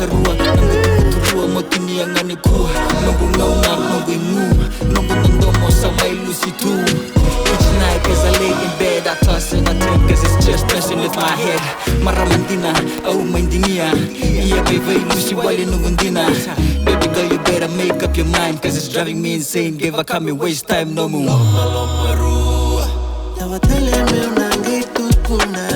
Rua Rua motini angani kuha Nongo ngaunga, nongo ingu Nongo nondomo sa may lucy too. Each night as I lay in bed I toss and I turn cause it's just messing with my head. Maramandina, au maindinia Iya baby, lucy wali nungundina. Baby girl you better make up your mind cause it's driving me insane. Give a come waste time no more. Lomaloma Rua. Tawatele me unangi tukuna